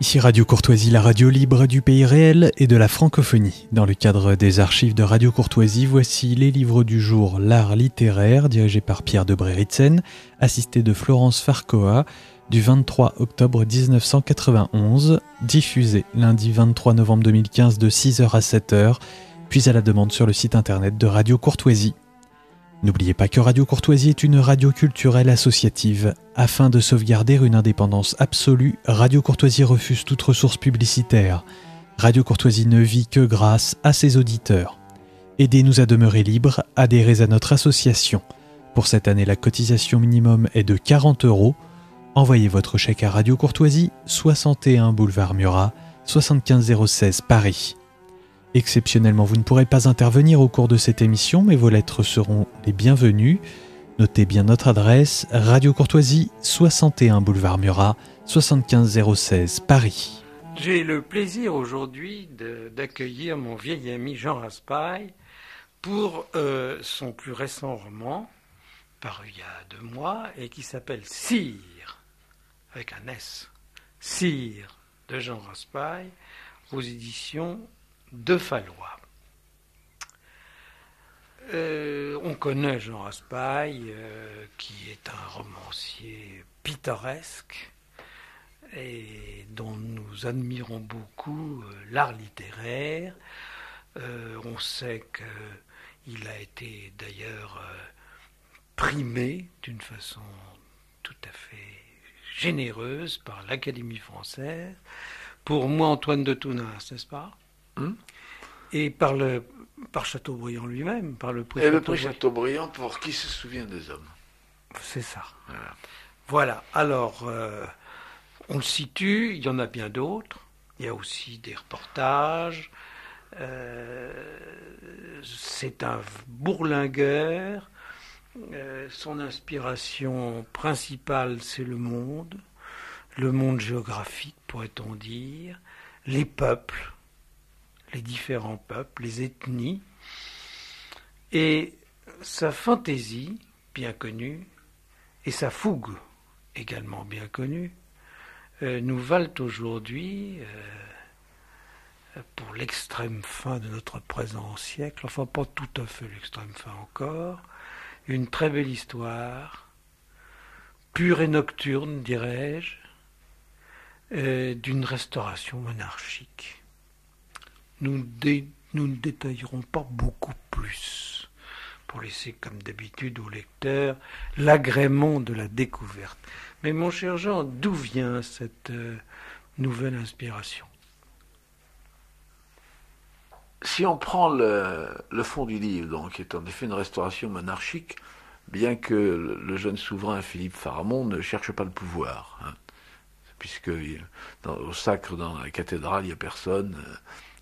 Ici Radio Courtoisie, la radio libre du pays réel et de la francophonie. Dans le cadre des archives de Radio Courtoisie, voici les livres du jour L'art littéraire, dirigé par Pierre Debré-Ritzen, assisté de Florence Farcoa, du 23 octobre 1991, diffusé lundi 23 novembre 2015 de 6h à 7h, puis à la demande sur le site internet de Radio Courtoisie. N'oubliez pas que Radio Courtoisie est une radio culturelle associative. Afin de sauvegarder une indépendance absolue, Radio Courtoisie refuse toute ressource publicitaire. Radio Courtoisie ne vit que grâce à ses auditeurs. Aidez-nous à demeurer libres, adhérez à notre association. Pour cette année, la cotisation minimum est de 40 €. Envoyez votre chèque à Radio Courtoisie, 61 boulevard Murat, 75 016 Paris. Exceptionnellement, vous ne pourrez pas intervenir au cours de cette émission, mais vos lettres seront les bienvenues. Notez bien notre adresse, Radio Courtoisie, 61 boulevard Murat, 75 016 Paris. J'ai le plaisir aujourd'hui d'accueillir mon vieil ami Jean Raspail pour son plus récent roman, paru il y a 2 mois, et qui s'appelle Sire, avec un S, Sire de Jean Raspail, aux éditions de Fallois. On connaît Jean Raspail, qui est un romancier pittoresque et dont nous admirons beaucoup l'art littéraire. On sait qu'il a été d'ailleurs primé d'une façon tout à fait généreuse par l'Académie française pour moi Antoine de Tounas, n'est-ce pas? Et par Chateaubriand lui-même, par le prix Chateaubriand. Et le prix Chateaubriand, pour qui se souvient des hommes. C'est ça. Voilà. Alors, on le situe, il y en a bien d'autres. Il y a aussi des reportages. C'est un bourlingueur. Son inspiration principale, c'est le monde géographique, pourrait-on dire, les peuples, les différents peuples, les ethnies, et sa fantaisie, bien connue, et sa fougue, également bien connue, nous valent aujourd'hui, pour l'extrême fin de notre présent siècle, enfin pas tout à fait l'extrême fin encore, une très belle histoire, pure et nocturne, dirais-je, d'une restauration monarchique. Nous ne détaillerons pas beaucoup plus, pour laisser comme d'habitude au lecteur l'agrément de la découverte. Mais mon cher Jean, d'où vient cette nouvelle inspiration? Si on prend le fond du livre, donc, qui est en effet une restauration monarchique, bien que le jeune souverain Philippe Pharamond ne cherche pas le pouvoir, puisque au sacre, dans la cathédrale, il n'y a personne,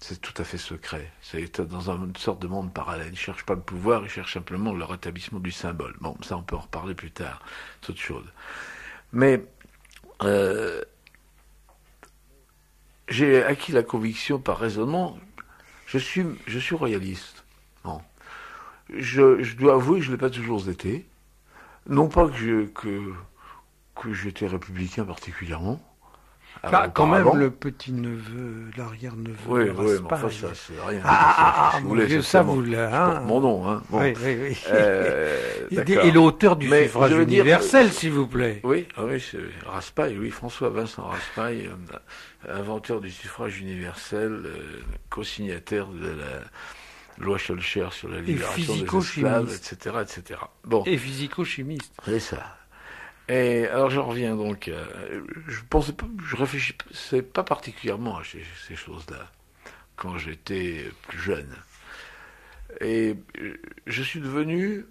c'est tout à fait secret. C'est dans une sorte de monde parallèle. Il ne cherche pas le pouvoir, il cherche simplement le rétablissement du symbole. Bon, ça on peut en reparler plus tard, c'est autre chose. Mais j'ai acquis la conviction par raisonnement, je suis royaliste. Bon. Je dois avouer que je ne l'ai pas toujours été. Non pas que j'étais républicain particulièrement. Quand même, le petit-neveu, l'arrière-neveu de Raspail. Oui, mais enfin, ça, c'est rien. Mon Dieu, ça vous l'a. Mon nom, hein. Bon. Oui. Et l'auteur du suffrage universel, s'il vous plaît. Oui, c'est Raspail, Louis-François Vincent Raspail, inventeur du suffrage universel, co-signataire de la loi Schœlcher sur la libération des esclaves, etc. Bon. Et physico-chimiste. C'est ça. Et alors j'en reviens donc, je réfléchissais pas particulièrement à ces choses-là quand j'étais plus jeune. Et je suis devenu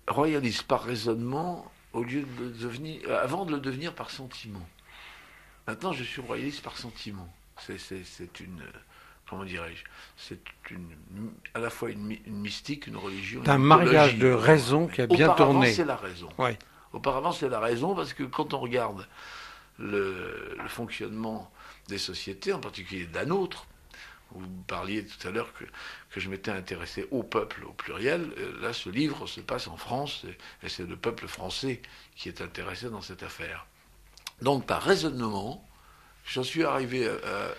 royaliste par raisonnement au lieu avant de le devenir par sentiment. Maintenant je suis royaliste par sentiment. C'est une, comment dirais-je, c'est à la fois une mystique, une religion. C'est un mariage de raison qui a bien tourné. C'est la raison. Oui. Auparavant, c'est la raison, parce que quand on regarde le fonctionnement des sociétés, en particulier de la nôtre, vous parliez tout à l'heure que je m'étais intéressé au peuple, au pluriel, là, ce livre se passe en France, et c'est le peuple français qui est intéressé dans cette affaire. Donc, par raisonnement, j'en suis arrivé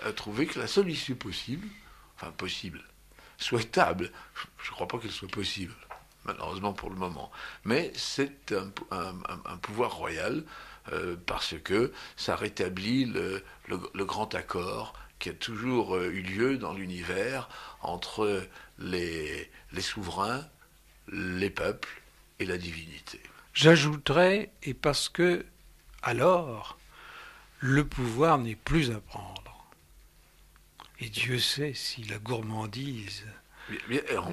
à trouver que la seule issue possible, souhaitable, je ne crois pas qu'elle soit possible, malheureusement pour le moment, mais c'est un pouvoir royal, parce que ça rétablit le grand accord qui a toujours eu lieu dans l'univers entre les souverains, les peuples et la divinité. J'ajouterais, et parce que, alors, le pouvoir n'est plus à prendre. Et Dieu sait si la gourmandise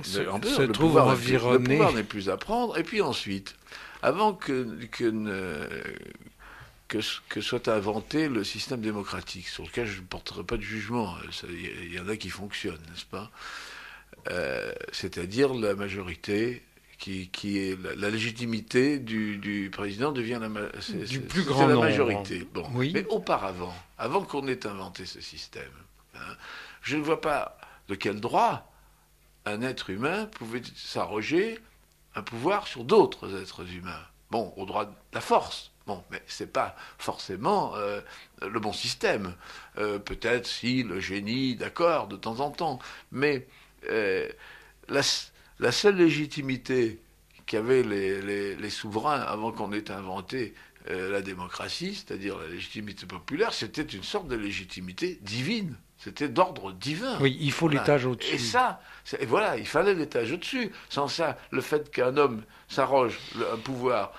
se trouve environnée. Le pouvoir n'est plus à prendre. Et puis ensuite, avant que soit inventé le système démocratique, sur lequel je ne porterai pas de jugement, il y en a qui fonctionnent, n'est-ce pas, c'est-à-dire la majorité qui est la légitimité du président devient du plus grand nombre. La majorité. Bon. Oui. Mais auparavant, avant qu'on ait inventé ce système, je ne vois pas de quel droit un être humain pouvait s'arroger un pouvoir sur d'autres êtres humains. Bon, au droit de la force. Bon, mais c'est pas forcément le bon système. Peut-être si le génie, d'accord, de temps en temps. Mais la seule légitimité qu'avaient les souverains avant qu'on ait inventé la démocratie, c'est-à-dire la légitimité populaire, c'était une sorte de légitimité divine. C'était d'ordre divin. Oui, il faut l'étage au-dessus. Et ça, voilà, il fallait l'étage au-dessus. Sans ça, le fait qu'un homme s'arroge un pouvoir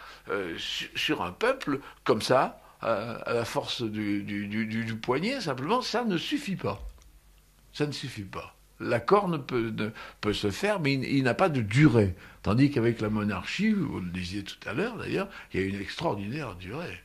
sur un peuple, comme ça, à la force du poignet, simplement, ça ne suffit pas. Ça ne suffit pas. L'accord ne peut se faire, mais il n'a pas de durée. Tandis qu'avec la monarchie, vous le disiez tout à l'heure d'ailleurs, il y a une extraordinaire durée.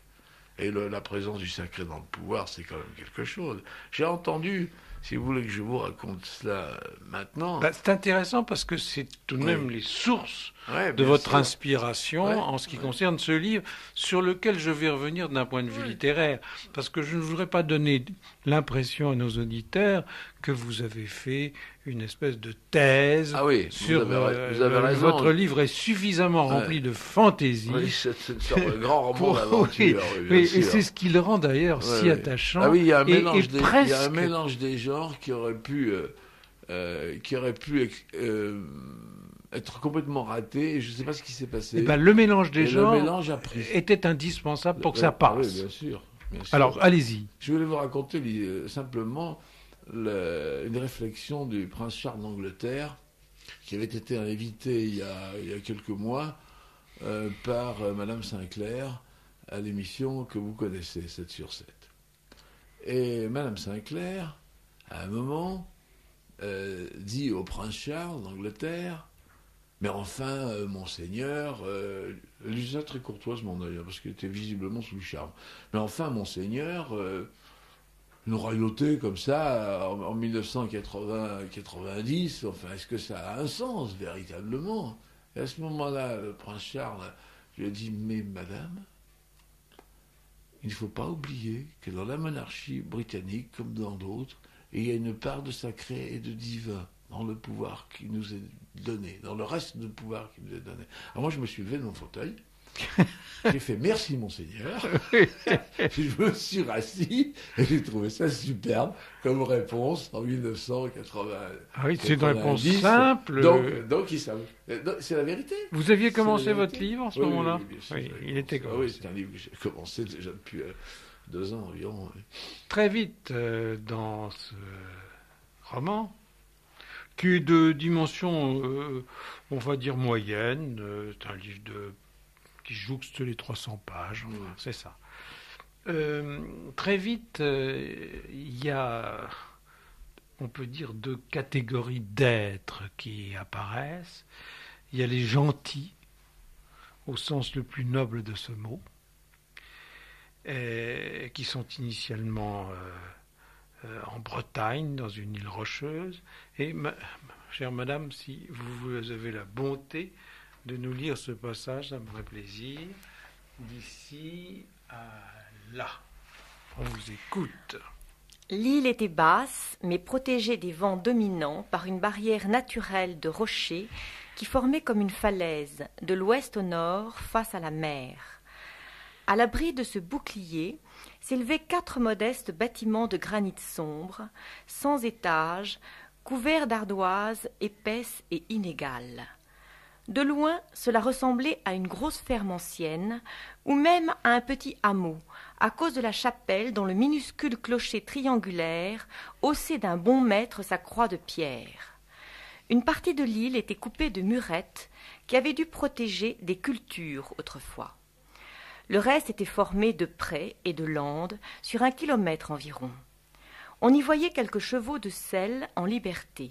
Et la présence du sacré dans le pouvoir, c'est quand même quelque chose. J'ai entendu, si vous voulez que je vous raconte cela maintenant... C'est intéressant parce que c'est tout de même les sources de votre inspiration en ce qui concerne ce livre, sur lequel je vais revenir d'un point de vue littéraire. Parce que je ne voudrais pas donner l'impression à nos auditeurs que vous avez fait une espèce de thèse sur... Vous avez raison. Votre livre est suffisamment rempli de fantaisie. Oui, c'est une sorte de grand roman d'aventure. Et c'est ce qui le rend d'ailleurs si attachant. Ah oui, il y a un mélange des genres qui aurait pu être complètement raté, et je ne sais pas ce qui s'est passé. Le mélange des genres était indispensable pour que ça passe. Oui, bien sûr. Alors, allez-y. Je voulais vous raconter simplement une réflexion du prince Charles d'Angleterre, qui avait été invité il y a quelques mois par Madame Sinclair à l'émission que vous connaissez, 7 sur 7. Et Madame Sinclair, à un moment, dit au prince Charles d'Angleterre: mais enfin, monseigneur, elle disait ça très courtoisement d'ailleurs, parce qu'il était visiblement sous le charme. Mais enfin, monseigneur, une royauté comme ça, en 1990, enfin, est-ce que ça a un sens, véritablement? Et à ce moment-là, le prince Charles lui a dit: mais madame, il ne faut pas oublier que dans la monarchie britannique, comme dans d'autres, il y a une part de sacré et de divin dans le pouvoir qui nous est donné, dans le reste du pouvoir qui nous est donné. Alors moi, je me suis levé de mon fauteuil, j'ai fait merci monseigneur, je me suis rassis et j'ai trouvé ça superbe comme réponse en 1980. Ah oui, c'est une réponse simple. Donc c'est la vérité. Vous aviez commencé votre livre en ce moment-là? Oui, il était commencé. Oui, c'est un livre que j'ai commencé déjà depuis 2 ans environ. Oui. Très vite dans ce roman, qui est de dimension, on va dire, moyenne. C'est un livre qui jouxte les 300 pages, c'est ça. Très vite, il y a, on peut dire, 2 catégories d'êtres qui apparaissent. Il y a les gentils, au sens le plus noble de ce mot, qui sont initialement... en Bretagne, dans une île rocheuse. Et, chère madame, si vous avez la bonté de nous lire ce passage, ça me ferait plaisir. D'ici à là. On vous écoute. L'île était basse, mais protégée des vents dominants par une barrière naturelle de rochers qui formait comme une falaise, de l'ouest au nord, face à la mer. À l'abri de ce bouclier s'élevaient 4 modestes bâtiments de granit sombre, sans étage, couverts d'ardoises épaisses et inégales. De loin, cela ressemblait à une grosse ferme ancienne, ou même à un petit hameau, à cause de la chapelle dont le minuscule clocher triangulaire haussait d'un bon mètre sa croix de pierre. Une partie de l'île était coupée de murettes qui avaient dû protéger des cultures autrefois. Le reste était formé de prés et de landes sur 1 kilomètre environ. On y voyait quelques chevaux de selle en liberté.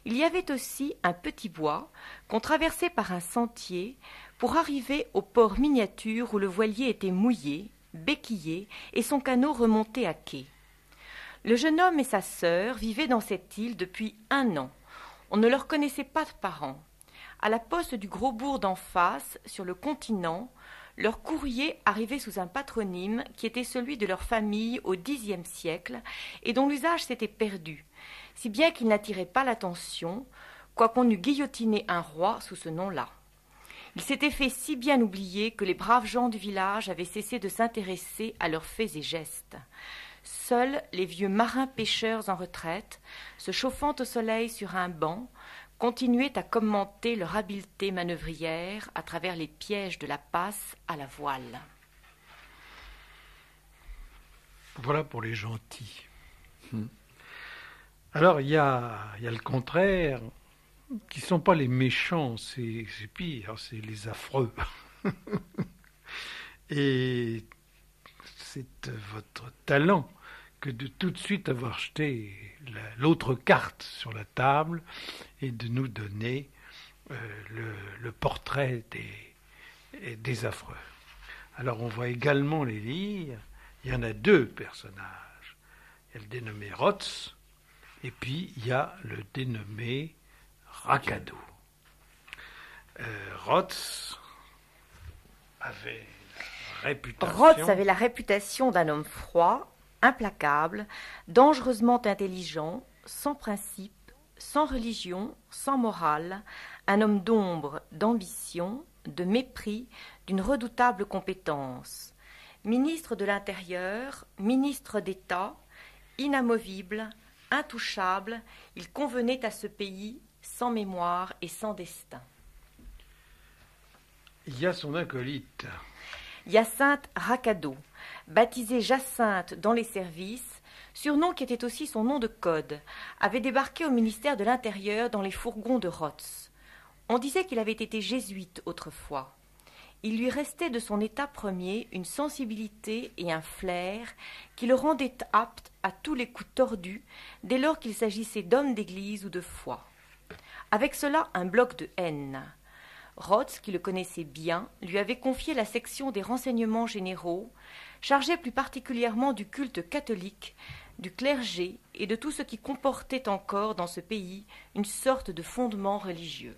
Il y avait aussi un petit bois qu'on traversait par un sentier pour arriver au port miniature où le voilier était mouillé, béquillé et son canot remonté à quai. Le jeune homme et sa sœur vivaient dans cette île depuis 1 an. On ne leur connaissait pas de parents. À la poste du gros bourg d'en face, sur le continent, leur courrier arrivait sous un patronyme qui était celui de leur famille au Xe siècle et dont l'usage s'était perdu, si bien qu'il n'attirait pas l'attention, quoiqu'on eût guillotiné un roi sous ce nom-là. Il s'était fait si bien oublier que les braves gens du village avaient cessé de s'intéresser à leurs faits et gestes. Seuls les vieux marins pêcheurs en retraite, se chauffant au soleil sur un banc, continuaient à commenter leur habileté manœuvrière à travers les pièges de la passe à la voile. Voilà pour les gentils. Alors, il y a le contraire, qui ne sont pas les méchants, c'est pire, c'est les affreux. Et c'est votre talent que de tout de suite avoir jeté l'autre carte sur la table et de nous donner le portrait des affreux. Alors on va également les lire. Il y en a 2 personnages. Il y a le dénommé Rotz et puis il y a le dénommé Rakado. Rotz avait la réputation d'un homme froid, implacable, dangereusement intelligent, sans principe, sans religion, sans morale, un homme d'ombre, d'ambition, de mépris, d'une redoutable compétence. Ministre de l'Intérieur, ministre d'État, inamovible, intouchable, il convenait à ce pays sans mémoire et sans destin. Il y a son acolyte. Hyacinthe Rakado, baptisée Jacinthe dans les services, surnom qui était aussi son nom de code, avait débarqué au ministère de l'Intérieur dans les fourgons de Rotz. On disait qu'il avait été jésuite autrefois. Il lui restait de son état premier une sensibilité et un flair qui le rendaient apte à tous les coups tordus dès lors qu'il s'agissait d'hommes d'église ou de foi. Avec cela, un bloc de haine. Rotz, qui le connaissait bien, lui avait confié la section des renseignements généraux, chargée plus particulièrement du culte catholique, du clergé et de tout ce qui comportait encore dans ce pays une sorte de fondement religieux.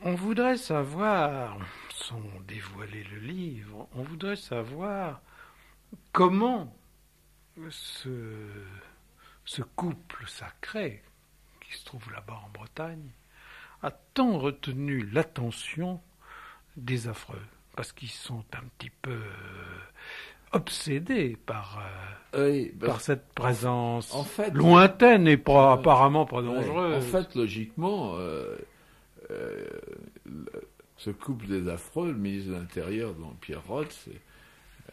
On voudrait savoir, sans dévoiler le livre, on voudrait savoir comment ce couple sacré qui se trouve là-bas en Bretagne, a tant retenu l'attention des affreux, parce qu'ils sont un petit peu obsédés par cette présence lointaine et apparemment pas dangereuse. En fait, logiquement, ce couple des affreux, le ministre de l'Intérieur, donc Pierre Rotz,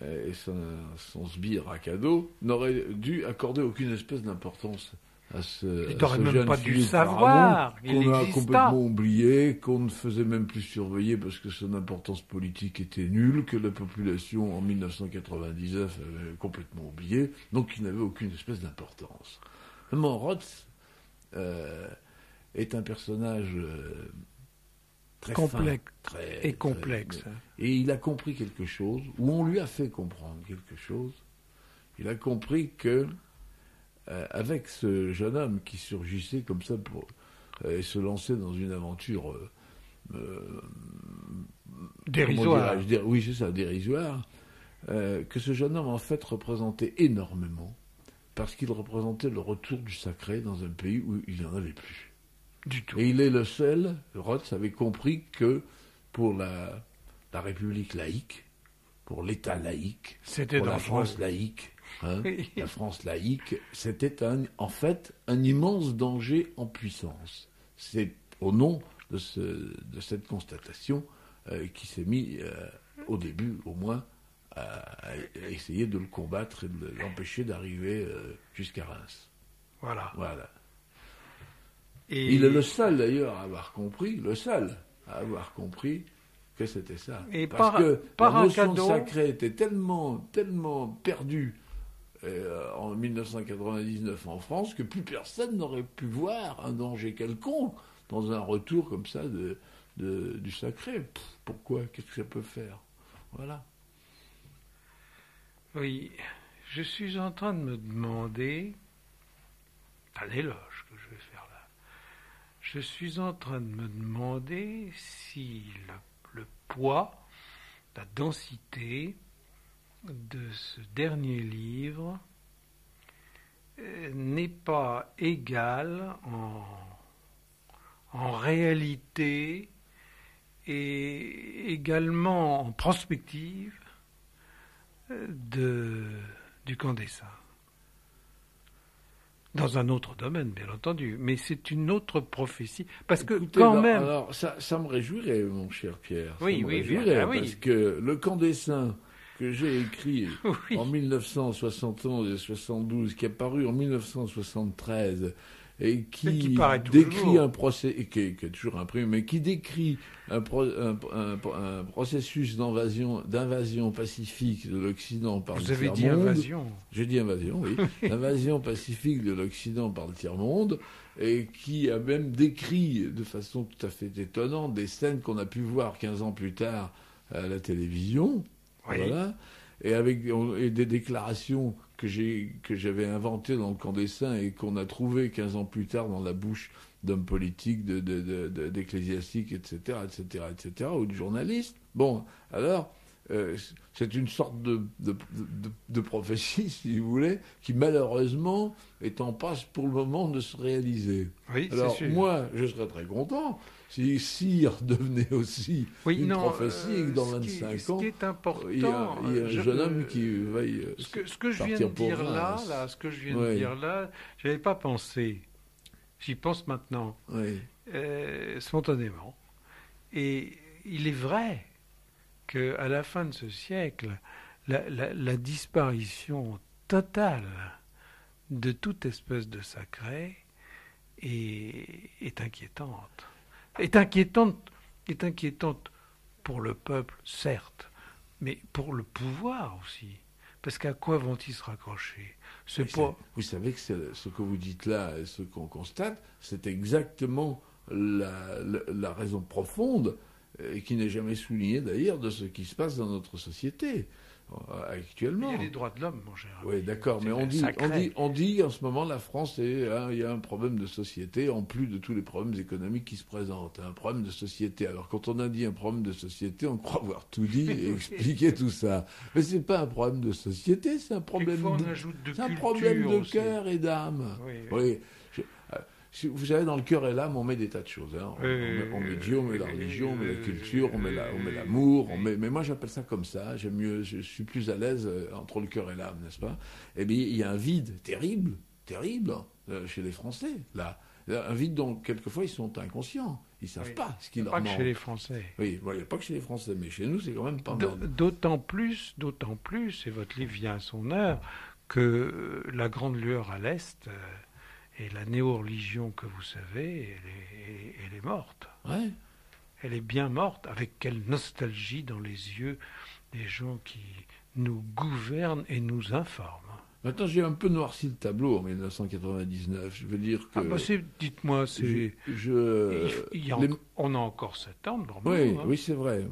et son sbire Rakado, n'aurait dû accorder aucune espèce d'importance à il n'aurait même pas dû savoir. Qu'on a complètement oublié, qu'on ne faisait même plus surveiller parce que son importance politique était nulle, que la population en 1999 avait complètement oublié, donc il n'avait aucune espèce d'importance. Vraiment, Rotz est un personnage très complexe fin, et complexe. Et il a compris quelque chose, ou on lui a fait comprendre quelque chose. Il a compris que avec ce jeune homme qui surgissait comme ça pour se lancer dans une aventure dérisoire. Oui, c'est ça, dérisoire. Que ce jeune homme en fait représentait énormément, parce qu'il représentait le retour du sacré dans un pays où il n'y en avait plus. Du tout. Et il est le seul, Rotz avait compris que pour la République laïque, pour l'État laïque, C'était pour la dangereux. France laïque. Oui. La France laïque, c'était en fait un immense danger en puissance. C'est au nom de cette constatation qui s'est mis, au début au moins, à essayer de le combattre et de l'empêcher d'arriver jusqu'à Reims. Voilà. Et Il est le seul d'ailleurs à avoir compris, que c'était ça. Et Parce que par la un notion de cadeau- sacré était tellement perdue en 1999 en France que plus personne n'aurait pu voir un danger quelconque dans un retour comme ça du sacré. Pourquoi? Qu'est-ce que ça peut faire? Voilà. Oui, je suis en train de me demander, un éloge que je vais faire là, je suis en train de me demander si le poids, la densité de ce dernier livre n'est pas égal en réalité et également en prospective du camp des Saints. Dans un autre domaine, bien entendu, mais c'est une autre prophétie. Parce que Écoutez, quand même... Alors, ça me réjouirait, mon cher Pierre. Oui, ça me oui, réjouirait, bien, oui. parce que le camp des Saints que j'ai écrit Oui. en 1971 et 72, qui est paru en 1973, et qui paraît décrit toujours. un procès, et qui est toujours imprimé, mais qui décrit un processus d'invasion pacifique de l'Occident par Vous le avez dit tiers-monde. invasion. J'ai dit invasion, oui. Invasion pacifique de l'Occident par le tiers-monde, et qui a même décrit de façon tout à fait étonnante des scènes qu'on a pu voir 15 ans plus tard à la télévision. Oui. Voilà. Et des déclarations que j'avais inventées dans le camp des Saints et qu'on a trouvées 15 ans plus tard dans la bouche d'hommes politiques, d'ecclésiastiques, etc., ou de journalistes. Bon, alors, c'est une sorte de prophétie, si vous voulez, qui malheureusement est en passe pour le moment de se réaliser. Oui, c'est Alors, sûr. moi, je serais très content si Cyr devenait aussi Oui, une non, prophétie et que dans ce 25 qui ans, est important, il y a un jeune homme qui va ce que je viens partir de pour dire Reims. ce que je viens Oui. de dire là, je n'avais pas pensé. J'y pense maintenant, Oui. spontanément. Et il est vrai qu'à la fin de ce siècle, la disparition totale de toute espèce de sacré est inquiétante. Est inquiétante pour le peuple, certes, mais pour le pouvoir aussi. Parce qu'à quoi vont-ils se raccrocher? Vous savez que ce que vous dites là, et ce qu'on constate, c'est exactement la raison profonde, et qui n'est jamais soulignée d'ailleurs, de ce qui se passe dans notre société actuellement. Il y a les droits de l'homme, mon cher. Oui, d'accord, mais on dit en ce moment la France, il y a un problème de société, en plus de tous les problèmes économiques qui se présentent. Un problème de société. Alors, quand on a dit un problème de société, on croit avoir tout dit et expliqué tout ça. Mais c'est pas un problème de société, c'est un problème c'est un problème de cœur et d'âme. Oui. Vous savez, dans le cœur et l'âme, on met des tas de choses. Hein. On met Dieu, on met la religion, on met la culture, on met l'amour. Mais moi, j'appelle ça comme ça. J'aime mieux, je suis plus à l'aise entre le cœur et l'âme, n'est-ce pas? Eh bien, il y a un vide terrible, chez les Français, là. Un vide dont, quelquefois, ils sont inconscients. Ils ne savent pas ce qu'il leur manque. Pas que chez les Français. Oui, il n'y a pas que chez les Français, mais chez nous, c'est quand même pas mal. D'autant plus, et votre livre vient à son heure, que la grande lueur à l'Est... Et la néo-religion que vous savez, elle est morte. Ouais. Elle est bien morte. Avec quelle nostalgie dans les yeux des gens qui nous gouvernent et nous informent. Maintenant, j'ai un peu noirci le tableau en 1999. Je veux dire que... Dites-moi, c'est... On a encore 7 ans devant nous. Oui, hein. Oui, c'est vrai.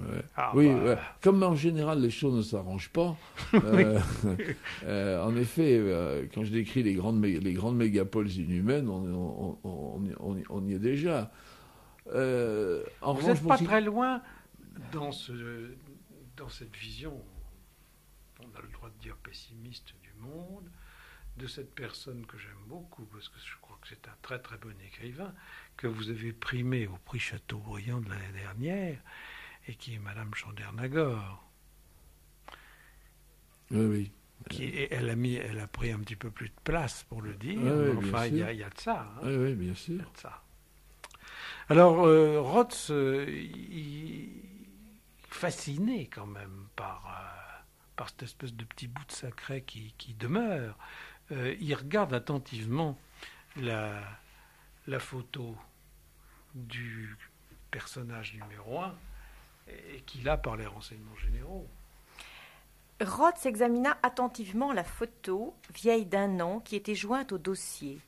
Ouais. Ouais. Comme en général, les choses ne s'arrangent pas. En effet, quand je décris les grandes mégapoles inhumaines, on y est déjà. Vous n'êtes pas très loin dans cette vision, on a le droit de dire pessimiste du monde, de cette personne que j'aime beaucoup, parce que je crois que c'est un très très bon écrivain, que vous avez primé au prix Chateaubriand de l'année dernière, et qui est Madame Chandernagor. Oui. Elle a pris un petit peu plus de place pour le dire. Oui, il y a de ça. Hein. Oui, bien sûr. Il y a de ça. Alors, Rotz, il fasciné quand même par cette espèce de petit bout de sacré qui demeure. Il regarde attentivement la photo du personnage numéro 1 et qu'il a par les renseignements généraux. Rotz examina attentivement la photo, vieille d'1 an, qui était jointe au dossier.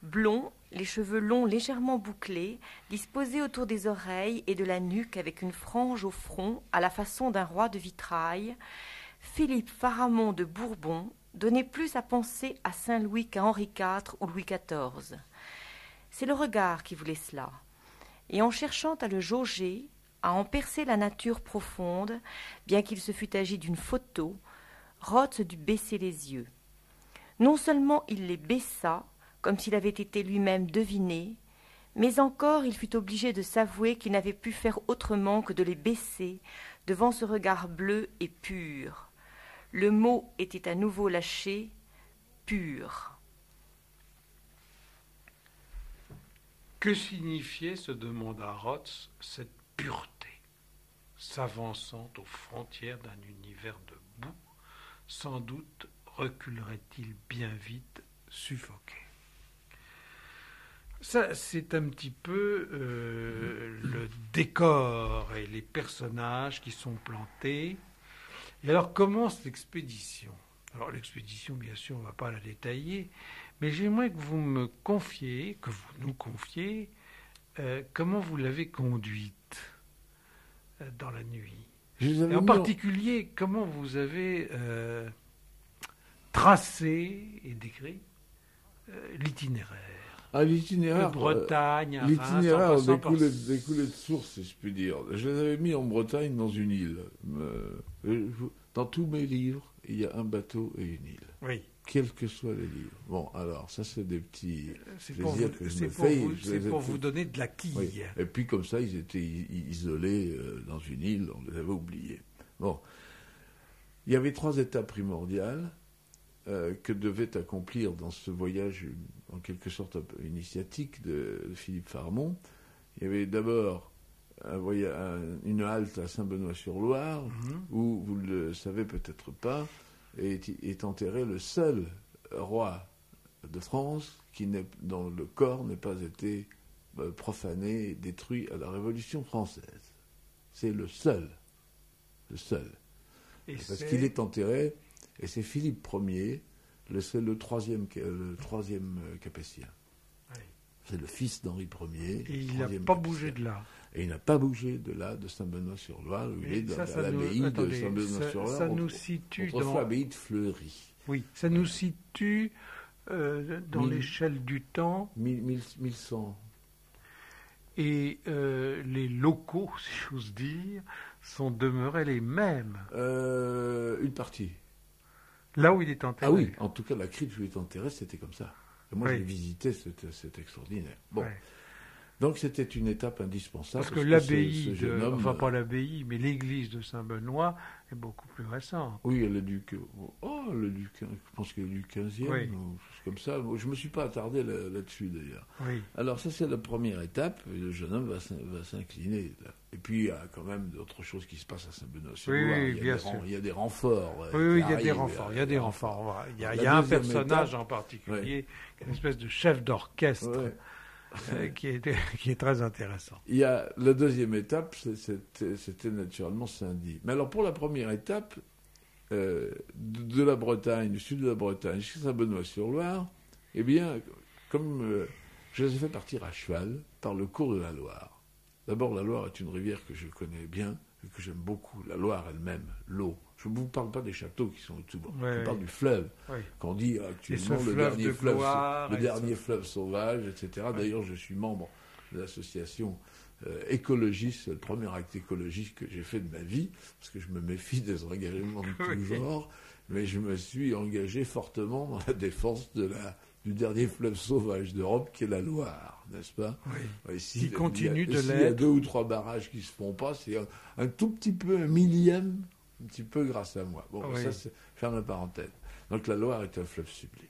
Blond, les cheveux longs légèrement bouclés, disposés autour des oreilles et de la nuque avec une frange au front à la façon d'un roi de vitrail, Philippe Pharamond de Bourbon donnait plus à penser à Saint-Louis qu'à Henri IV ou Louis XIV. C'est le regard qui voulait cela. Et en cherchant à le jauger, à en percer la nature profonde, bien qu'il se fût agi d'une photo, Rotz dut baisser les yeux. Non seulement il les baissa, comme s'il avait été lui-même deviné, mais encore il fut obligé de s'avouer qu'il n'avait pu faire autrement que de les baisser devant ce regard bleu et pur. Le mot était à nouveau lâché, pur. Que signifiait, se demanda Rotz, cette pureté, s'avançant aux frontières d'un univers de boue, sans doute reculerait-il bien vite, suffoqué. Ça, c'est un petit peu le décor et les personnages qui sont plantés. Et alors commence l'expédition. Alors l'expédition, bien sûr, on ne va pas la détailler, mais j'aimerais que vous nous confiez, comment vous l'avez conduite dans la nuit. Et en particulier, comment vous avez tracé et décrit l'itinéraire. L'itinéraire. De Bretagne, l'itinéraire découlait de source, si je puis dire. Je les avais mis en Bretagne dans une île. Dans tous mes livres, il y a un bateau et une île. Oui. Quels que soient les livres. Bon, alors, ça, c'est des petits plaisirs que je me fais. C'est pour vous donner de la quille. Oui. Et puis, comme ça, ils étaient isolés dans une île, on les avait oubliés. Bon. Il y avait 3 étapes primordiales que devait accomplir dans ce voyage, en quelque sorte initiatique de Philippe Pharamond. Il y avait d'abord une halte à Saint-Benoît-sur-Loire, où, vous ne le savez peut-être pas, est enterré le seul roi de France dont le corps n'ait pas été profané et détruit à la Révolution française. C'est le seul. Parce qu'il est enterré, et c'est Philippe Ier, c'est le troisième Capétien. Oui. C'est le fils d'Henri Ier. Et il n'a pas bougé de là. Et il n'a pas bougé de là, de Saint-Benoît-sur-Loire, où il est à l'abbaye de Saint-Benoît-sur-Loire, ça nous situe autrefois abbaye de Fleury. Oui, ça nous situe dans l'échelle du temps. 1100. Et les locaux, si j'ose dire, sont demeurés les mêmes. Une partie. Là où il est enterré. Ah oui, en tout cas, la crypte où il est enterré, c'était comme ça. Et moi, je l'ai visité, c'était extraordinaire. Bon. Ouais. Donc, c'était une étape indispensable. Parce que l'abbaye, pas l'abbaye, mais l'église de Saint-Benoît est beaucoup plus récente. Oui, elle est je pense qu'elle est du 15e, oui. Ou comme ça. Je ne me suis pas attardé là-dessus, d'ailleurs. Oui. Alors, ça, c'est la première étape. Et le jeune homme va s'incliner. Là. Et puis, il y a quand même d'autres choses qui se passent à Saint-Benoît-sur-Loire. Oui, il y a des renforts. Oui, il y a des renforts. Il y a un personnage en particulier, une espèce de chef d'orchestre. Ouais. Qui est très intéressant. Il y a la deuxième étape, c'était naturellement Saint-Dié. Mais alors pour la première étape, de la Bretagne, du sud de la Bretagne jusqu'à Saint-Benoît-sur-Loire, eh bien, comme je les ai fait partir à cheval par le cours de la Loire. D'abord, la Loire est une rivière que je connais bien et que j'aime beaucoup. La Loire elle-même, l'eau. Je ne vous parle pas des châteaux qui sont autour. Je parle du fleuve. Oui. Qu'on dit actuellement le dernier fleuve sauvage, etc. Oui. D'ailleurs, je suis membre de l'association écologiste. C'est le premier acte écologiste que j'ai fait de ma vie, parce que je me méfie des engagements de tout genre. Mais je me suis engagé fortement dans la défense du du dernier fleuve sauvage d'Europe, qui est la Loire, n'est-ce pas? Oui. Ici, Qui continue de s'il y a l'être. 2 ou 3 barrages qui se font pas, c'est un tout petit peu, un millième, un petit peu grâce à moi. Bon, Oui. ça, c'est ferme la parenthèse. Donc la Loire est un fleuve sublime.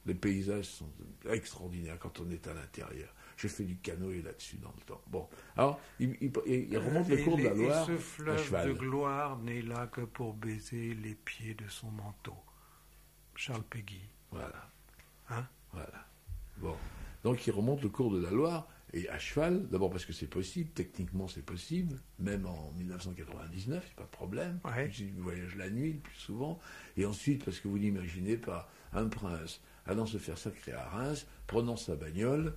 Les paysages sont extraordinaires quand on est à l'intérieur. J'ai fait du canoë là-dessus dans le temps. Bon, alors, il remonte le cours de la Loire Et ce à fleuve cheval. de gloire n'est là que pour baiser les pieds de son manteau. Charles Péguy. Voilà. Hein? Voilà. Bon. Donc il remonte le cours de la Loire, et à cheval, d'abord parce que c'est possible, techniquement c'est possible, même en 1999, il n'y a pas de problème. Ouais. Je voyage la nuit le plus souvent, et ensuite parce que vous n'imaginez pas un prince allant se faire sacrer à Reims, prenant sa bagnole,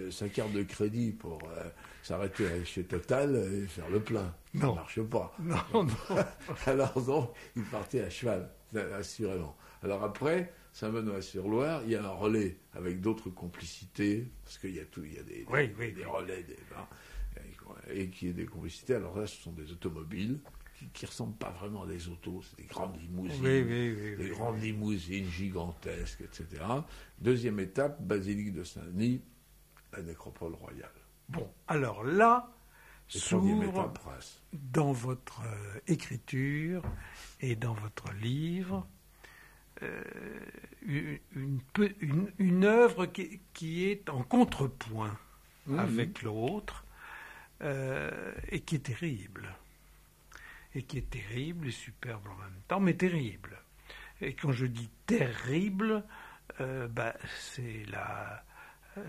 sa carte de crédit pour s'arrêter chez Total et faire le plein. Ça Non. ne marche pas. Non, non. Alors donc, il partait à cheval, assurément. Alors après, Saint-Benoît-sur-Loire, il y a un relais avec d'autres complicités, parce qu'il y a des relais, et qui est des complicités. Alors là, ce sont des automobiles qui ressemblent pas vraiment à des autos, c'est des grandes limousines, des grandes limousines gigantesques, etc. Deuxième étape, basilique de Saint-Denis, la nécropole royale. Bon, alors là, Et troisième s'ouvre étape, Reims. dans votre écriture et dans votre livre une œuvre qui est en contrepoint avec l'autre et qui est terrible. Et qui est terrible et superbe en même temps, mais terrible. Et quand je dis terrible,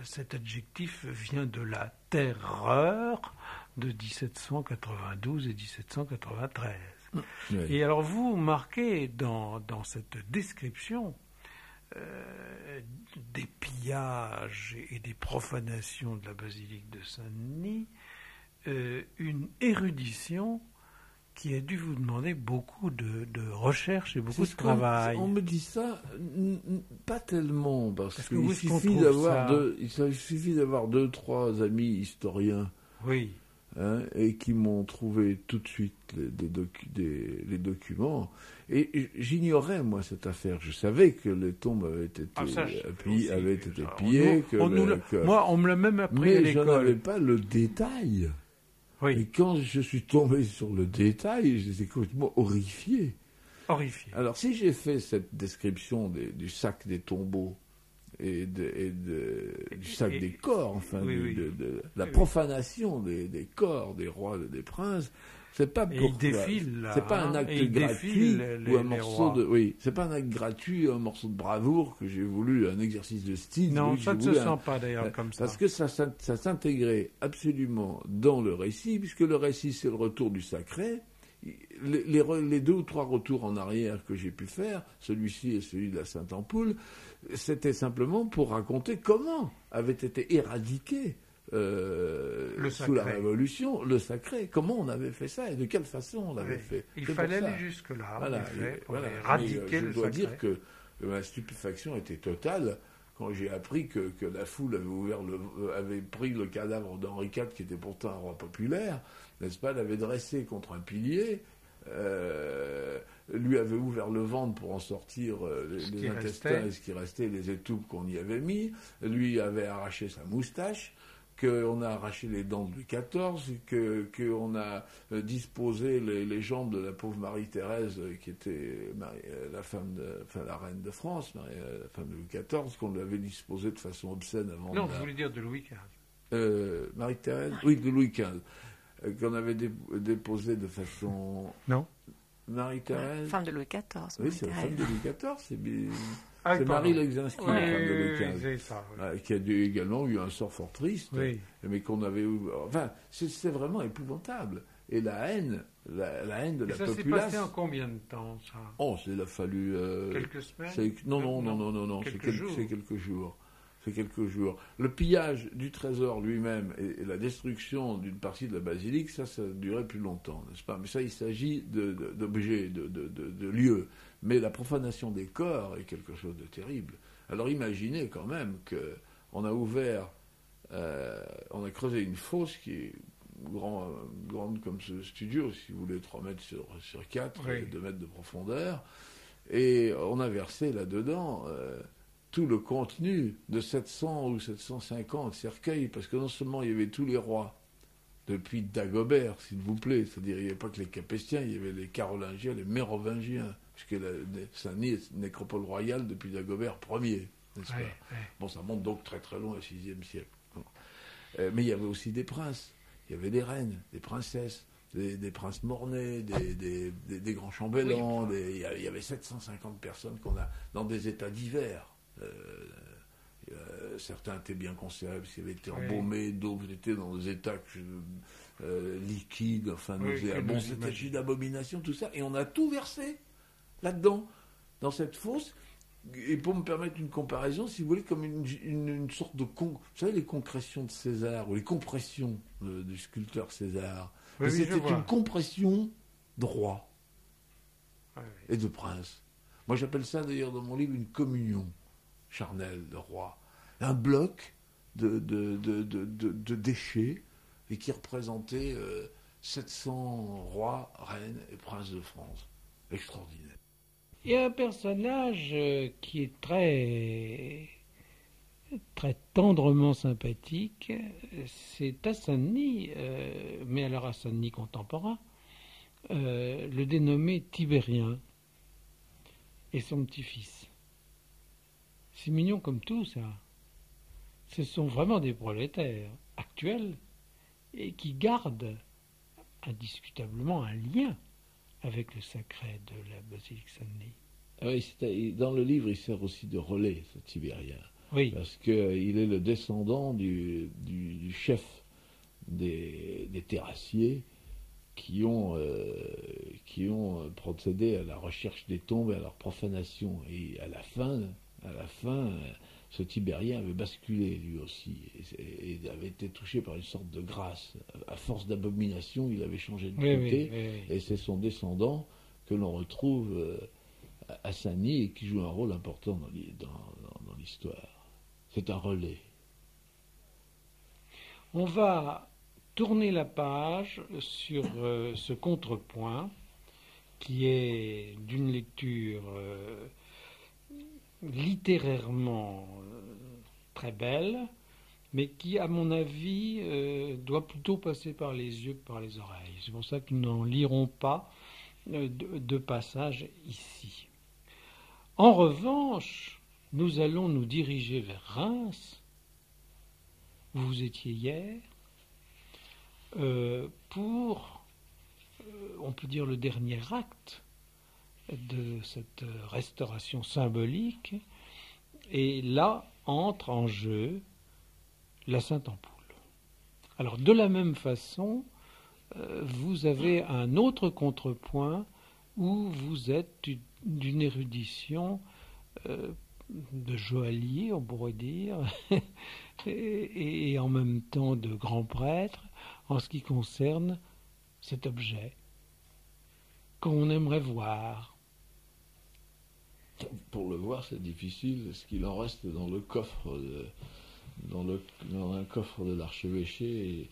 cet adjectif vient de la terreur de 1792 et 1793. Oui. Et alors vous marquez dans cette description des pillages et des profanations de la basilique de Saint-Denis, une érudition qui a dû vous demander beaucoup de recherche et beaucoup de travail. On me dit ça, pas tellement, parce que où qu'il est-ce qu'on suffit trouve d'avoir 2-3 amis historiens, Oui. hein, et qui m'ont trouvé tout de suite les documents. Et j'ignorais, moi, cette affaire. Je savais que les tombes avaient été pillées. Moi, on me l'a même appris à mais je l'école. n'avais pas le détail. Oui, Et quand je suis tombé sur le détail, j'étais complètement horrifié. horrifié. Alors, si j'ai fait cette description du sac des tombeaux et du sac des corps, enfin, de la profanation des corps des rois et des princes, c'est pas Et pour il défile, là, c'est pas un acte et il gratuit défile ou un les morceau rois. c'est pas un acte gratuit, un morceau de bravoure que j'ai voulu, un exercice de style. Non, que ça j'ai ne se voulu sent pas d'ailleurs comme ça. Parce que ça s'intégrait absolument dans le récit, puisque le récit c'est le retour du sacré. Les 2 ou 3 retours en arrière que j'ai pu faire, celui-ci et celui de la Sainte-Ampoule, c'était simplement pour raconter comment avait été éradiqué sous la Révolution le sacré, comment on avait fait ça et de quelle façon on l'avait fait. Il fallait aller jusque-là, Voilà, en effet, pour voilà. éradiquer le je dois sacré. dire que ma stupéfaction était totale quand j'ai appris que la foule avait pris le cadavre d'Henri IV, qui était pourtant un roi populaire, n'est-ce pas, l'avait dressé contre un pilier, lui avait ouvert le ventre pour en sortir les intestins et ce qui restait, les étoupes qu'on y avait mis, lui avait arraché sa moustache, qu'on a arraché les dents de Louis XIV, qu'on a disposé les jambes de la pauvre Marie-Thérèse, qui était la reine de France, la femme de Louis XIV, qu'on lui avait disposé de façon obscène avant. Non, je voulais dire de Louis XV. Marie-Thérèse, oui, de Louis XV, qu'on avait déposé de façon. Non. Marie-Thérèse. Femme de Louis XIV. Oui, c'est la femme de Louis XIV, c'est Ah, c'est Marie Legzinski, oui, la femme de Louis XV, c'est ça, oui. qui a également eu un sort fort triste, mais qu'on avait eu. Enfin, c'est vraiment épouvantable. Et la haine de la populace. Ça s'est passé en combien de temps, ça? Oh, il a fallu. Quelques semaines? Non. C'est quelques jours. C'est quelques jours. Le pillage du trésor lui-même et la destruction d'une partie de la basilique, ça a duré plus longtemps, n'est-ce pas? Mais ça, il s'agit d'objets, de lieux. Mais la profanation des corps est quelque chose de terrible. Alors imaginez quand même qu'on a ouvert, on a creusé une fosse qui est grande comme ce studio, si vous voulez, 3 mètres sur 4, 2 mètres de profondeur, et on a versé là-dedans tout le contenu de 700 ou 750 cercueils, parce que non seulement il y avait tous les rois, depuis Dagobert, s'il vous plaît, c'est-à-dire il n'y avait pas que les Capétiens, il y avait les Carolingiens, les Mérovingiens, puisque Saint-Denis est une nécropole royale depuis Dagobert Ier, n'est-ce pas? Bon, ça monte donc très très loin au VIe siècle. Bon. Mais il y avait aussi des princes, il y avait des reines, des princesses, des princes mornais, des grands chambellans, il y avait 750 personnes qu'on a dans des états divers. Certains étaient bien conservés, parce qu'ils avaient été embaumés, d'autres étaient dans des états liquides, enfin, bon, c'était une abomination, tout ça, et on a tout versé là-dedans, dans cette fosse. Et pour me permettre une comparaison, si vous voulez, comme une sorte de... vous savez, les concrétions de César, ou les compressions du sculpteur César, c'était une compression de rois et de princes. Moi, j'appelle ça, d'ailleurs, dans mon livre, une communion charnelle de rois. Un bloc de déchets, et qui représentait 700 rois, reines et princes de France. Extraordinaire. Il y a un personnage qui est très, très tendrement sympathique, c'est à Saint-Denis, mais alors à Saint-Denis contemporain, le dénommé Tibérien et son petit-fils. C'est mignon comme tout, ça. Ce sont vraiment des prolétaires actuels et qui gardent indiscutablement un lien avec le sacré de la basilique Saint-Denis. Ah oui, dans le livre, il sert aussi de relais, ce Tibérien. Oui. Parce qu'il est le descendant du chef des terrassiers qui ont procédé à la recherche des tombes et à leur profanation. Et à la fin, ce Tibérien avait basculé lui aussi et avait été touché par une sorte de grâce. À force d'abomination, il avait changé de côté. Oui. Et c'est son descendant que l'on retrouve à Saint-Denis et qui joue un rôle important dans l'histoire. C'est un relais. On va tourner la page sur ce contrepoint qui est d'une lecture littérairement très belle, mais qui, à mon avis, doit plutôt passer par les yeux que par les oreilles. C'est pour ça que nous n'en lirons pas de passage ici. En revanche, nous allons nous diriger vers Reims, où vous étiez hier, pour, on peut dire, le dernier acte de cette restauration symbolique, et là entre en jeu la Sainte-Ampoule. Alors de la même façon, vous avez un autre contrepoint où vous êtes d'une érudition de joaillier, on pourrait dire, et en même temps de grand prêtre en ce qui concerne cet objet qu'on aimerait voir. Pour le voir, c'est difficile. Ce qu'il en reste dans le coffre, dans un coffre de l'archevêché,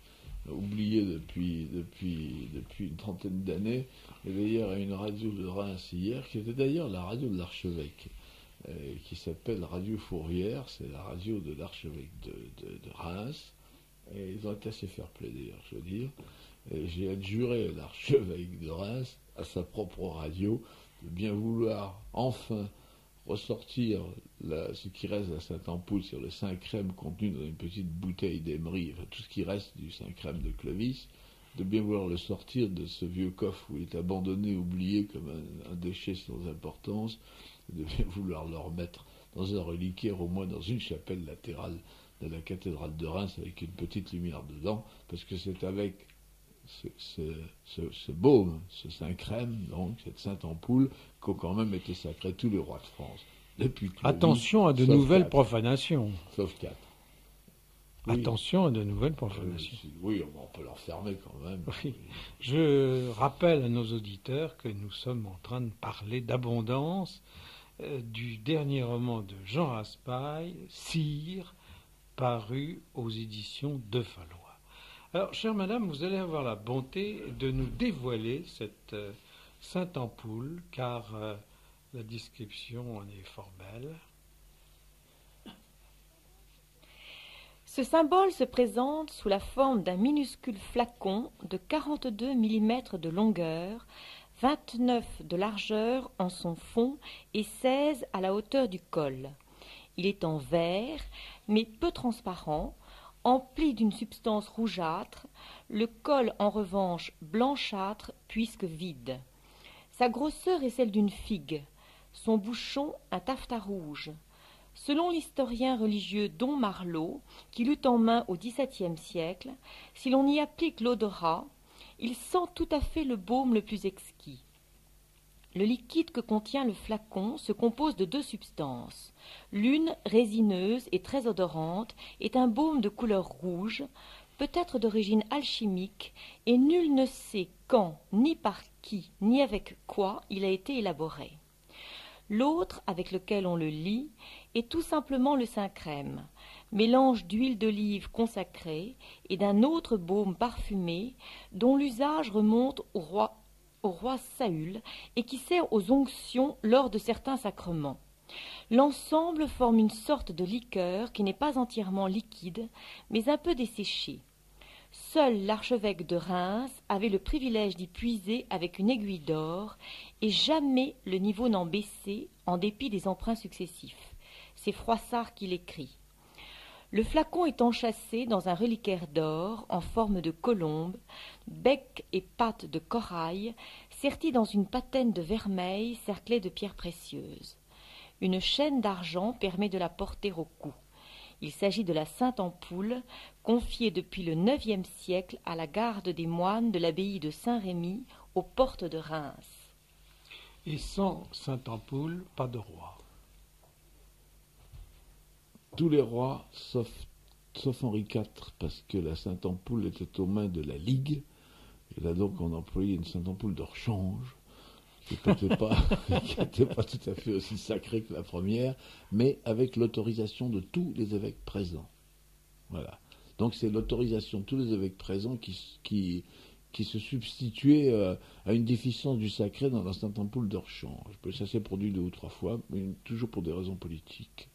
oublié depuis une trentaine d'années. Et d'ailleurs, à une radio de Reims hier, qui était d'ailleurs la radio de l'archevêque, qui s'appelle Radio Fourvière, c'est la radio de l'archevêque de Reims. Et ils ont été assez fair-play d'ailleurs, je veux dire. Et j'ai adjuré l'archevêque de Reims à sa propre radio de bien vouloir enfin ressortir ce qui reste de la Sainte-Ampoule sur le Saint-Crème contenu dans une petite bouteille d'Emery, enfin tout ce qui reste du Saint-Crème de Clovis, de bien vouloir le sortir de ce vieux coffre où il est abandonné, oublié comme un déchet sans importance, de bien vouloir le remettre dans un reliquaire, au moins dans une chapelle latérale de la cathédrale de Reims avec une petite lumière dedans, parce que c'est avec ce baume, ce Saint-Crème, donc cette Sainte-Ampoule, qu'ont quand même été sacrés tous les rois de France. Depuis Clovis, attention à de nouvelles profanations. Sauf 4. Oui. Attention à de nouvelles profanations. Oui, on peut leur fermer quand même. Oui. Je rappelle à nos auditeurs que nous sommes en train de parler d'abondance du dernier roman de Jean Raspail, Sire, paru aux éditions de Fallois. Alors, chère madame, vous allez avoir la bonté de nous dévoiler cette Sainte-Ampoule, car la description en est fort belle. Ce symbole se présente sous la forme d'un minuscule flacon de 42 mm de longueur, 29 de largeur en son fond et 16 à la hauteur du col. Il est en verre, mais peu transparent, empli d'une substance rougeâtre, le col en revanche blanchâtre puisque vide. Sa grosseur est celle d'une figue, son bouchon un taffetas rouge. Selon l'historien religieux Don Marlot, qui l'eut en main au XVIIe siècle, si l'on y applique l'odorat, il sent tout à fait le baume le plus exquis. Le liquide que contient le flacon se compose de deux substances. L'une, résineuse et très odorante, est un baume de couleur rouge, peut-être d'origine alchimique, et nul ne sait quand, ni par qui, ni avec quoi il a été élaboré. L'autre, avec lequel on le lit, est tout simplement le Saint-Crème, mélange d'huile d'olive consacrée et d'un autre baume parfumé dont l'usage remonte au roi Saül et qui sert aux onctions lors de certains sacrements. L'ensemble forme une sorte de liqueur qui n'est pas entièrement liquide, mais un peu desséchée. Seul l'archevêque de Reims avait le privilège d'y puiser avec une aiguille d'or, et jamais le niveau n'en baissait en dépit des emprunts successifs. C'est Froissart qui l'écrit. Le flacon est enchâssé dans un reliquaire d'or en forme de colombe, bec et pattes de corail, serti dans une patène de vermeil cerclée de pierres précieuses. Une chaîne d'argent permet de la porter au cou. Il s'agit de la Sainte-Ampoule, confiée depuis le IXe siècle à la garde des moines de l'abbaye de Saint-Rémy, aux portes de Reims. Et sans Sainte-Ampoule, pas de roi. Tous les rois, sauf Henri IV, parce que la Sainte-Ampoule était aux mains de la Ligue, et là donc on employait une Sainte-Ampoule de rechange, qui n'était pas tout à fait aussi sacrée que la première, mais avec l'autorisation de tous les évêques présents. Voilà. Donc c'est l'autorisation de tous les évêques présents qui se substituait à une déficience du sacré dans la Sainte-Ampoule de rechange. Ça s'est produit 2 ou 3 fois, mais toujours pour des raisons politiques.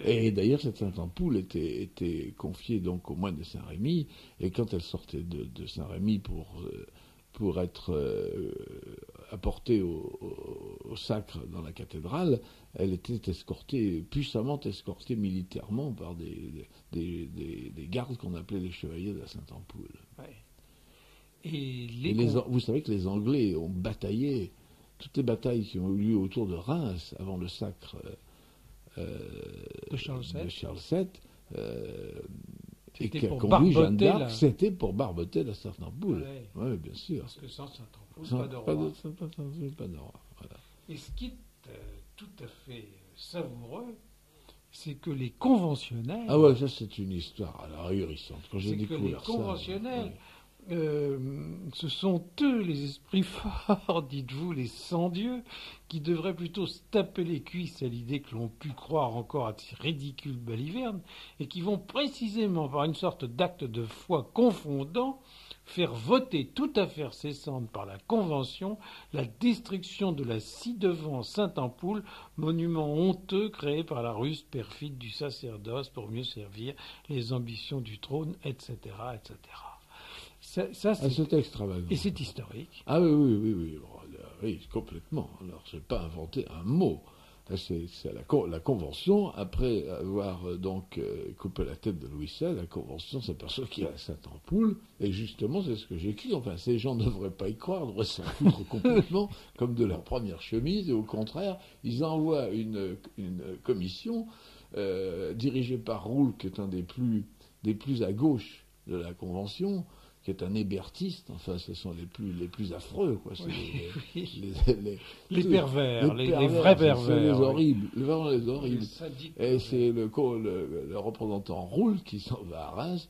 Et d'ailleurs, cette Sainte-Ampoule était confiée donc aux moines de Saint-Rémy, et quand elle sortait de Saint-Rémy pour être apportée au sacre dans la cathédrale, elle était puissamment escortée militairement par des gardes qu'on appelait les chevaliers de la Sainte-Ampoule. Ouais. Vous savez que les Anglais ont bataillé, toutes les batailles qui ont eu lieu autour de Reims avant le sacre de Charles VII, et qui a conduit Jeanne d'Arc, c'était pour barboter la Sainte-Ampoule. Oui, bien sûr. Parce que sans Sainte-Ampoule, pas de roi. Pas de roi. Voilà. Et ce qui est tout à fait savoureux, c'est que les conventionnels... Ah ouais, ça c'est une histoire ahurissante. Quand j'ai découvert ça... Les conventionnels, ce sont eux les esprits forts, dites-vous, les sans-dieux, qui devraient plutôt se taper les cuisses à l'idée que l'on pu croire encore à ces ridicules balivernes, et qui vont précisément, par une sorte d'acte de foi confondant, faire voter toute affaire cessante par la Convention la destruction de la ci-devant Sainte-Ampoule, monument honteux créé par la ruse perfide du sacerdoce pour mieux servir les ambitions du trône, etc., etc. C'est extravagant. Et c'est historique. Ah oui, complètement. Alors, je n'ai pas inventé un mot. C'est la Convention, après avoir coupé la tête de Louis XVI, la Convention s'aperçoit qu'il y a la Sainte-Ampoule, et justement, c'est ce que j'écris. Enfin, ces gens ne devraient pas y croire, devraient s'en foutre complètement, comme de leur première chemise, et au contraire, ils envoient une commission dirigée par Roule, qui est un des plus à gauche de la Convention, qui est un hébertiste, enfin ce sont les plus affreux, quoi. Les pervers, les vrais pervers. Les horribles, les horribles. Et c'est le représentant Roule qui s'en va à Reims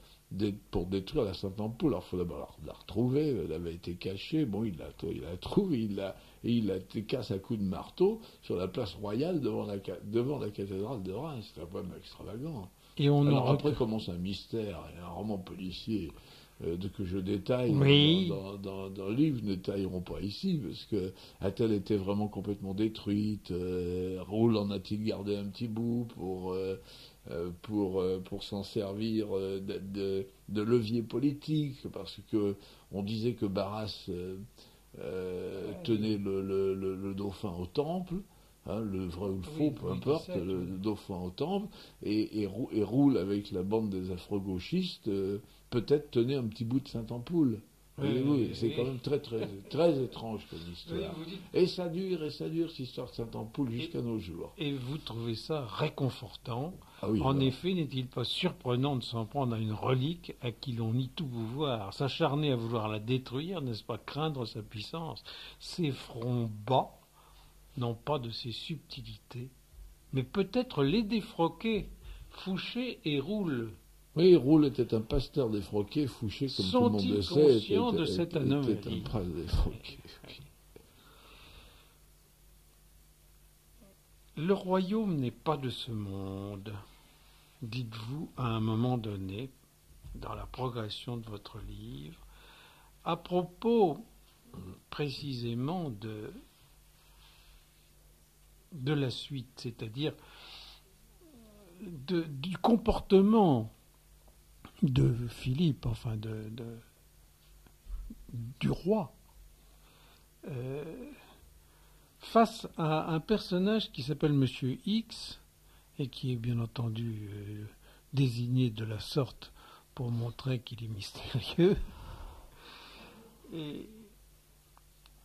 pour détruire la Sainte-Ampoule. Alors il faut d'abord la retrouver, elle avait été cachée, bon il l'a trouvé, il la casse à coups de marteau sur la place royale devant la cathédrale de Reims. C'est un poème extravagant. Et après commence un mystère, et un roman policier que je détaille dans le livre, ne détailleront pas ici, parce que a-t-elle été vraiment complètement détruite, Roule en a-t-il gardé un petit bout pour pour s'en servir de levier politique, parce que on disait que Barras tenait le dauphin au temple, hein, le vrai ou le faux, peu importe, le dauphin au temple, et roule avec la bande des afro-gauchistes, peut-être tenait un petit bout de Saint-Ampoule. Oui, c'est quand même très, très, très étrange comme histoire. Et ça dure, cette histoire de Saint-Ampoule jusqu'à nos jours. Et vous trouvez ça réconfortant. Oui, en effet, n'est-il pas surprenant de s'en prendre à une relique à qui l'on nie tout pouvoir, s'acharner à vouloir la détruire, n'est-ce pas craindre sa puissance? Ces fronts bas n'ont pas de ces subtilités, mais peut-être les défroquer, Fouché et Roule. Oui, Roule était un pasteur défroqué, Fouché, comme tout le monde le sait, était un prince défroqué. Le royaume n'est pas de ce monde, dites-vous à un moment donné, dans la progression de votre livre, à propos précisément de la suite, c'est-à-dire du comportement de Philippe, enfin du roi, face à un personnage qui s'appelle Monsieur X et qui est bien entendu désigné de la sorte pour montrer qu'il est mystérieux. Et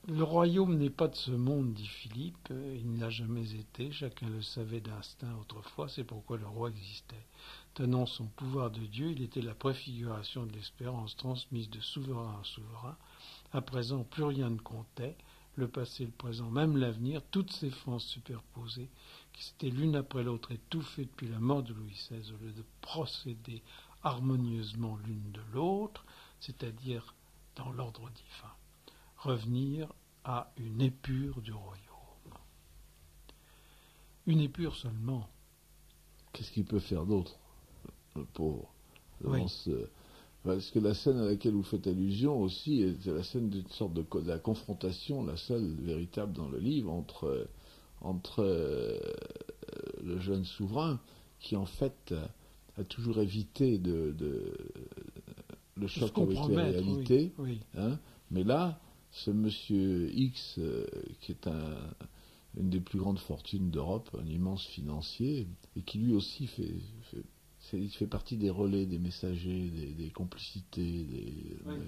le royaume n'est pas de ce monde, dit Philippe, il ne l'a jamais été, chacun le savait d'instinct autrefois, c'est pourquoi le roi existait. Tenant son pouvoir de Dieu, il était la préfiguration de l'espérance transmise de souverain en souverain. À présent, plus rien ne comptait, le passé, le présent, même l'avenir, toutes ces phases superposées, qui s'étaient l'une après l'autre étouffées depuis la mort de Louis XVI, au lieu de procéder harmonieusement l'une de l'autre, c'est-à-dire dans l'ordre divin. Revenir à une épure du royaume. Une épure seulement. Qu'est-ce qu'il peut faire d'autre, le pauvre? Oui. Parce que la scène à laquelle vous faites allusion aussi, c'est la scène d'une sorte de la confrontation, la seule véritable dans le livre, entre le jeune souverain, qui en fait a toujours évité le choc avec la réalité, oui. Hein, mais là, ce monsieur X, qui est une des plus grandes fortunes d'Europe, un immense financier, et qui lui aussi fait partie des relais, des messagers, des complicités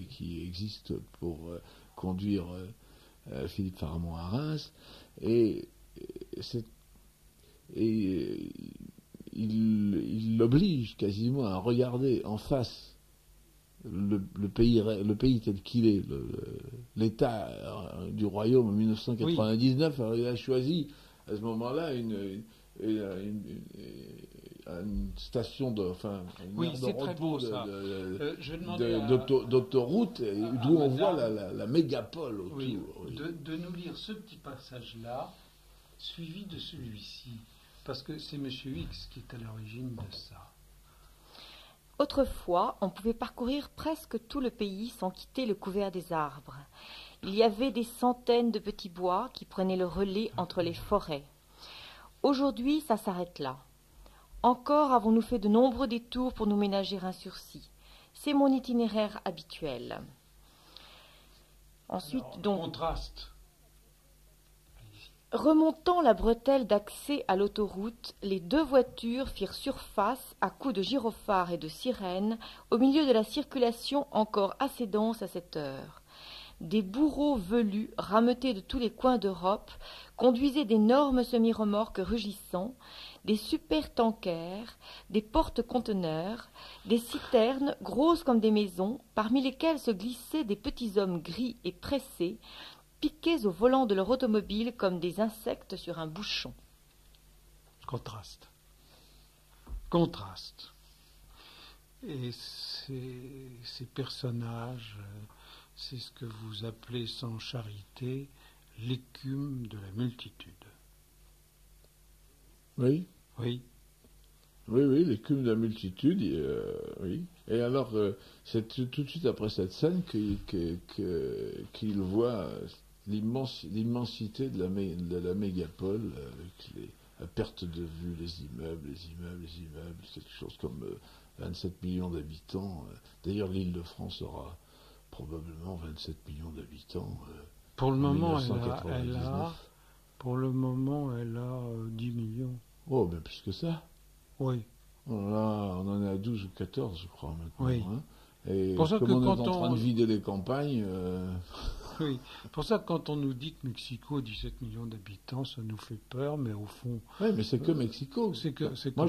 qui existent pour conduire Philippe Pharamond à Reims, et il l'oblige quasiment à regarder en face le pays tel qu'il est, l'état du royaume en 1999. Oui. Alors il a choisi à ce moment-là une station une aire de repos d'autoroute d'où on voit la mégapole autour. Oui. De nous lire ce petit passage-là, suivi de celui-ci, parce que c'est M. X qui est à l'origine de ça. Autrefois, on pouvait parcourir presque tout le pays sans quitter le couvert des arbres. Il y avait des centaines de petits bois qui prenaient le relais entre les forêts. Aujourd'hui, ça s'arrête là. Encore avons-nous fait de nombreux détours pour nous ménager un sursis. C'est mon itinéraire habituel. Ensuite, contraste. Remontant la bretelle d'accès à l'autoroute, les deux voitures firent surface à coups de gyrophares et de sirènes au milieu de la circulation encore assez dense à cette heure. Des bourreaux velus, rameutés de tous les coins d'Europe, conduisaient d'énormes semi-remorques rugissants, des super-tankers, des porte-conteneurs, des citernes grosses comme des maisons, parmi lesquelles se glissaient des petits hommes gris et pressés, piqués au volant de leur automobile comme des insectes sur un bouchon. Contraste. Et ces personnages, c'est ce que vous appelez sans charité l'écume de la multitude. Oui. Oui. Oui, l'écume de la multitude, oui. Et alors, c'est tout de suite après cette scène qu'il voit l'immensité de la mégapole, avec à perte de vue les immeubles, quelque chose comme 27 millions d'habitants. D'ailleurs, l'Île-de-France aura probablement 27 millions d'habitants. Pour le moment, 1999. elle a 10 millions. Oh, bien plus que ça. Oui. On en est à 12 ou 14, je crois, maintenant. Oui. Hein. Et pour ça comme que on est quand en train de vider les campagnes... Oui, pour ça que quand on nous dit que Mexico a 17 millions d'habitants, ça nous fait peur, mais au fond... Oui, mais c'est que Mexico. Moi,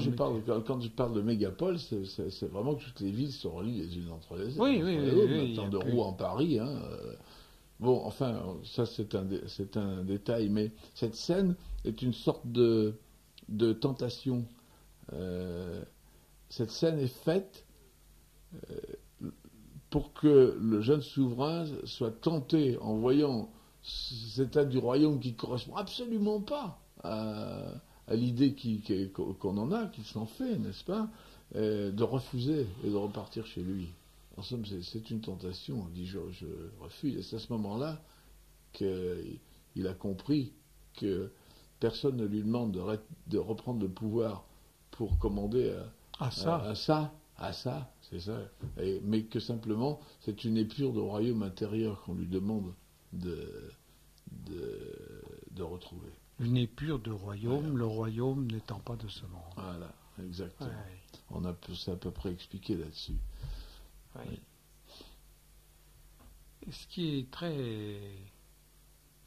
quand je parle de mégapole, c'est vraiment que toutes les villes se relient les unes entre les autres. Oui. Maintenant, de Rouen à Paris. Hein, bon, enfin, ça c'est un détail, mais cette scène est une sorte de tentation. Cette scène est faite pour que le jeune souverain soit tenté, en voyant cet état du royaume qui ne correspond absolument pas à l'idée qu'on en a, qu'il s'en fait, n'est-ce pas, de refuser et de repartir chez lui. En somme, c'est une tentation. Il dit je refuse. Et c'est à ce moment-là qu'il a compris que personne ne lui demande de reprendre le pouvoir pour commander à ça, c'est ça. Mais que simplement, c'est une épure de royaume intérieur qu'on lui demande de retrouver. Une épure de royaume, le royaume n'étant pas de ce monde. Voilà, exactement. Ouais. C'est à peu près expliqué là-dessus. Oui. Ce qui est très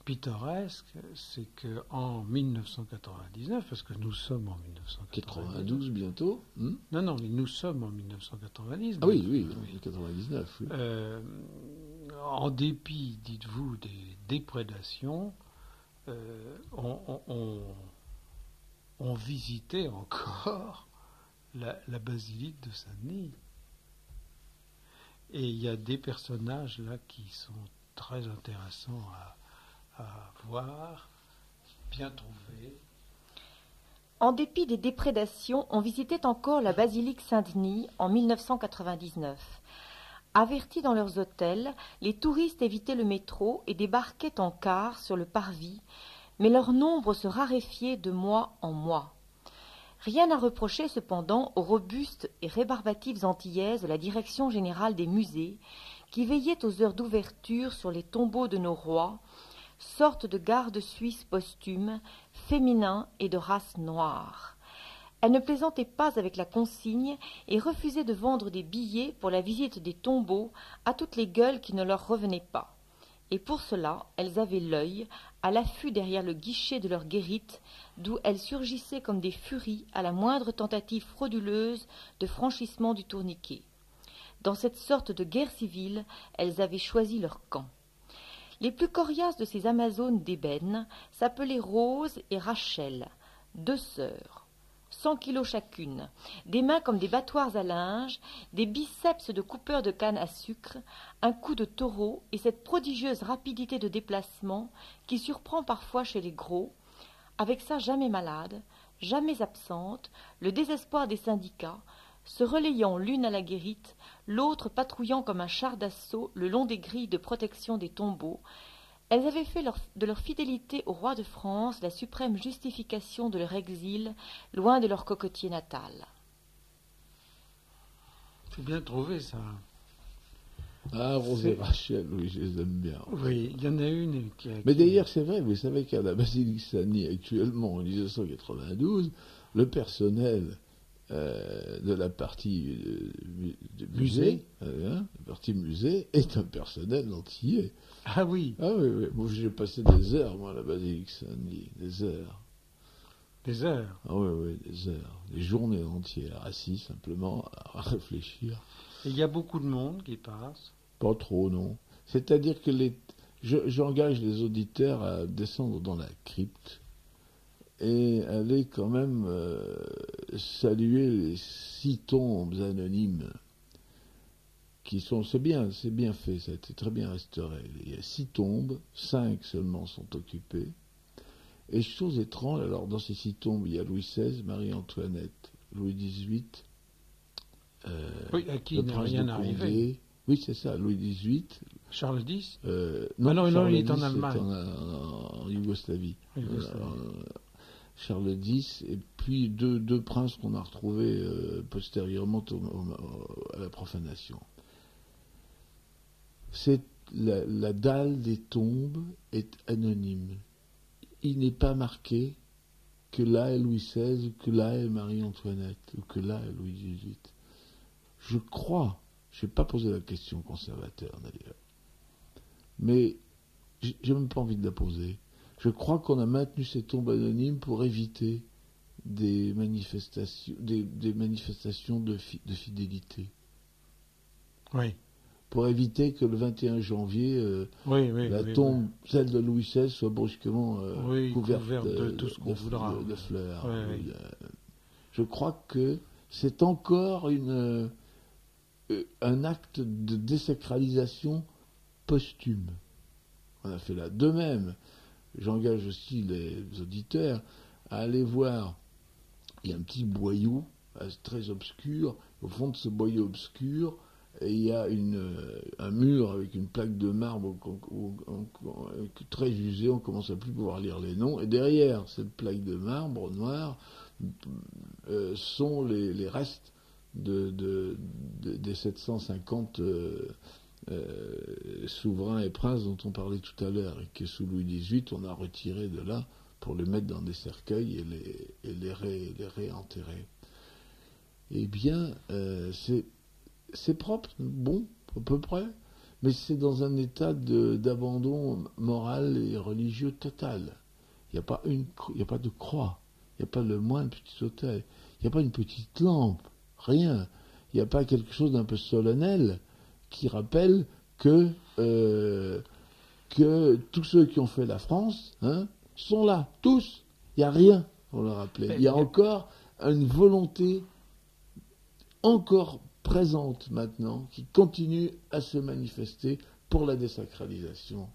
pittoresque, c'est qu'en 1999, parce que nous sommes en 1992 bientôt. Non, mais nous sommes en 1990. Ah oui, 99. Oui. En dépit, dites-vous, des déprédations, on visitait encore la basilique de Saint-Denis. Et il y a des personnages là qui sont très intéressants à voir, bien trouvés. En dépit des déprédations, on visitait encore la basilique Saint-Denis en 1999. Avertis dans leurs hôtels, les touristes évitaient le métro et débarquaient en car sur le parvis, mais leur nombre se raréfiait de mois en mois. Rien à reprocher cependant aux robustes et rébarbatives antillaises de la Direction générale des musées, qui veillaient aux heures d'ouverture sur les tombeaux de nos rois, sorte de gardes suisses posthumes, féminins et de race noire. Elles ne plaisantaient pas avec la consigne et refusaient de vendre des billets pour la visite des tombeaux à toutes les gueules qui ne leur revenaient pas. Et pour cela, elles avaient l'œil à l'affût derrière le guichet de leur guérite, d'où elles surgissaient comme des furies à la moindre tentative frauduleuse de franchissement du tourniquet. Dans cette sorte de guerre civile, elles avaient choisi leur camp. Les plus coriaces de ces Amazones d'ébène s'appelaient Rose et Rachel, 2 sœurs. 100 kilos chacune, des mains comme des battoirs à linge, des biceps de coupeurs de canne à sucre, un coup de taureau et cette prodigieuse rapidité de déplacement qui surprend parfois chez les gros, avec ça jamais malade, jamais absente, le désespoir des syndicats, se relayant l'une à la guérite, l'autre patrouillant comme un char d'assaut le long des grilles de protection des tombeaux. Elles avaient fait de leur fidélité au roi de France la suprême justification de leur exil, loin de leur cocotier natal. C'est bien trouvé, ça. Ah, Rose et Rachel, oui, je les aime bien. Oui, il y en a une qui... Mais d'ailleurs, c'est vrai, vous savez qu'à la basilique Saint-Denis, actuellement, en 1992, le personnel de la partie musée, la partie musée, est un personnel antillais. Ah oui. Ah oui. Moi, j'ai passé des heures, moi, à la basilique Saint-Denis, des heures. Des heures. Ah oui, des heures, des journées entières, assis simplement à réfléchir. Et il y a beaucoup de monde qui passe. Pas trop, non. C'est-à-dire que j'engage les auditeurs à descendre dans la crypte et aller quand même saluer les 6 tombes anonymes qui sont... C'est bien fait, ça a été très bien restauré. Il y a 6 tombes, 5 seulement sont occupées. Et chose étrange, alors dans ces 6 tombes, il y a Louis XVI, Marie-Antoinette, Louis XVIII, oui, à qui le n'est prince rien de Condé. arrivé. Oui, c'est ça, Louis XVIII. Charles X Non, non, Charles il est en X, Allemagne. en Yougoslavie. Charles X, et puis deux princes qu'on a retrouvés postérieurement à la profanation. La dalle des tombes est anonyme. Il n'est pas marqué que là est Louis XVI, ou que là est Marie-Antoinette, ou que là est Louis XVIII. Je crois, je n'ai pas posé la question aux conservateurs d'ailleurs, mais j'ai même pas envie de la poser. Je crois qu'on a maintenu ces tombes anonymes pour éviter des manifestations, des manifestations de fidélité. Oui. Pour éviter que le 21 janvier, la tombe, celle de Louis XVI, soit brusquement couverte de tout ce qu'on voudra. De fleurs. Oui. Je crois que c'est encore un acte de désacralisation posthume. On a fait là. De même, j'engage aussi les auditeurs à aller voir, il y a un petit boyau très obscur, au fond de ce boyau obscur, et il y a un mur avec une plaque de marbre très usée, on commence à plus pouvoir lire les noms, et derrière cette plaque de marbre noire sont les restes des 750 souverains et princes dont on parlait tout à l'heure, et que sous Louis XVIII on a retiré de là pour les mettre dans des cercueils et les réenterrer. Eh bien, c'est propre, bon, à peu près, mais c'est dans un état d'abandon moral et religieux total. Il n'y a pas de croix, il n'y a pas le moindre petit autel, il n'y a pas une petite lampe, rien. Il n'y a pas quelque chose d'un peu solennel qui rappelle que tous ceux qui ont fait la France sont là, tous. Il n'y a rien pour le rappeler. Il y a encore une volonté encore présente maintenant, qui continue à se manifester pour la désacralisation.